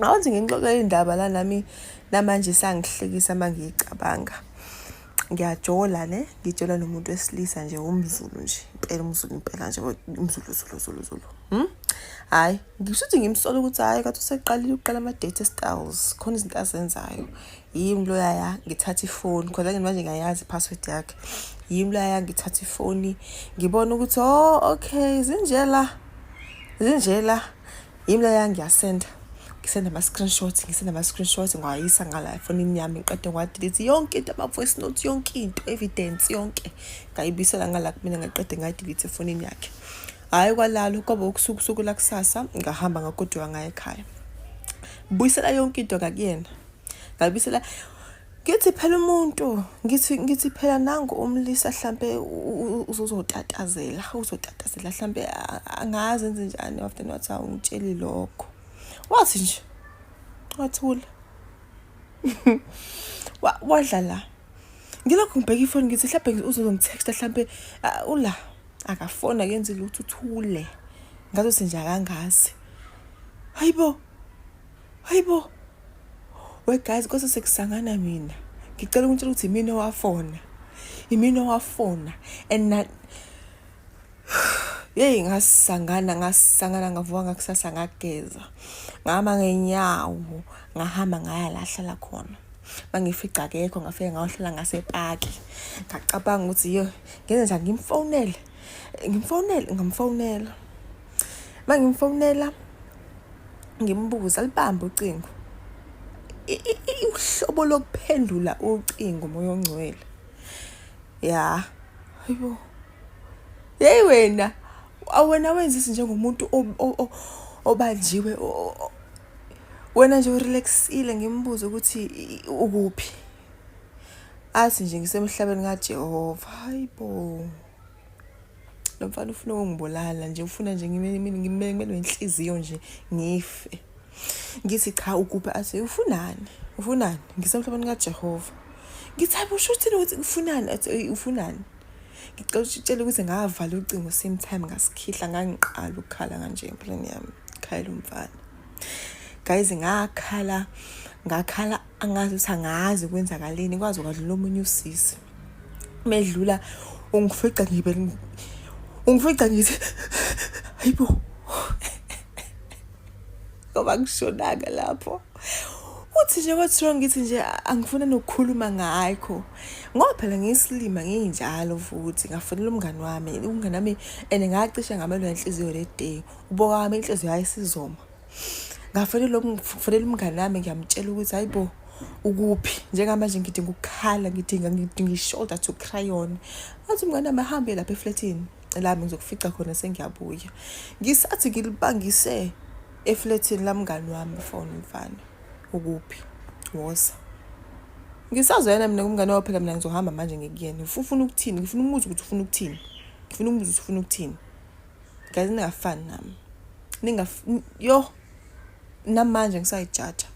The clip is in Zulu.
Awuthi ngixoxa indaba la nami namanje sangihlekisa mangicabanga. Ngiyajola ne, ngijola nomuntu wesilisa nje umZulu nje, umZulu impela nje umZulu. Hayi, ngisho ukuthi ngimsola ukuthi hayi kade useqala ama-date styles, khona izinto azenzayo. Yimi loyaya ngithatha ifoni, kodwa manje ngiyayazi i-password yakhe. Yimi loyaya ngithatha ifoni, ngibona ukuthi okay, zinjela. Yimi loyaya ngiyasenda ngisenda ama-screenshots ngawayisa ngala efonini yami, ngiqede ngwa-delete yonke into, ama-voice note, yonke into, evidence yonke ngayibuyisela ngala kumina, ngaqede ngayi-delete efonini yakhe. Hayi kwalalo kwaba usuku lakusasa, ngahamba ngagoduka ngaya ekhaya. Buyisela yonke into ngakuyena. Ngabuyisela ngithi phela umuntu, ngithi phela nangu umlisa mhlambe uzotatazela mhlambe angazi enze njani. After wathi awungitsheli lokho. Wathi nje wathula. Wadlala. Ngilokhu ngibheka ifoni ngithi mhlambe uzongitexta mhlambe ula akafona kenze lutho uthule. Ngathi nje akangazi. Hayibo. We guys, kwase sekusangana mina. Ngicela ukutshela ukuthi imina wafona. And ngasangana ngavuka ngakusasa ngageza. Ngahamba ngenyawo, ngahamba ngaya la hlala khona. Mangifica akekho ngafike ngayohlala ngasepaki. Ngacabanga ukuthi ngenze njani ngamfonela. Mangimfonela ngimbuza libambe ucingo. Uhlobo lokuphendula ucingo moya ongcwele. Ya. Hayibo. Hey wena, awena wenzisi njengomuntu obanjiwe, wena nje urelaxile. Ngimbuza ukuthi ukuphi. Athi nje ngisemhlabeni kaJehova. Hayibo. Lo mfana ufuna ukungibulala nje, ufuna nje ngimele inhliziyo nje ngife. Ngithi cha ukuphi, athi ufunani? Ngisemhlabeni kaJehova. Ngithi hayibo usho uthini ukuthi ufunani? Athi ufunani? Ngicela ukutshela ukuthi ngavala ucingo same time ngasikhihla, ngangiqala ukukhala kanje empilweni yami. Khayela umfana. Guys, ngakhala angazi ukuthi angazi kwenzakaleni, kwazi ukwadlula omunye usisi. Medlula ungifica ngithi hayibo. Ngoba ngishonaka lapho. Uthi nje what's wrong, ngithi nje angifuna nokukhuluma ngakho. Ngoba phela ngiyisilima nginjalo futhi ngafonela umngani wami engacishe ngamelwe inhliziyo le day. Uboka wami inhliziyo yayisizoma. Ngafonela umngani wami ngiyamtshela ukuthi hayibo ukuphi, njengamanje ngidinga ukukhala, ngidinga i-shoulder to cry on. Athi umngani wami ahambe lapha eflatini lami ngizokufica khona sengiyabuya. Ngisathi ngilibangise eflatini lamngani wami phone mfana. Ukuphi? Woza. Ngisazwena mina kumngane wawo phela mina ngizohamba manje ngekuyena. Ufuna ukuthini? Ngifuna umuzi ukuthi ufuna ukuthini. Guys, ningafani nami. Namanje ngisayijaja.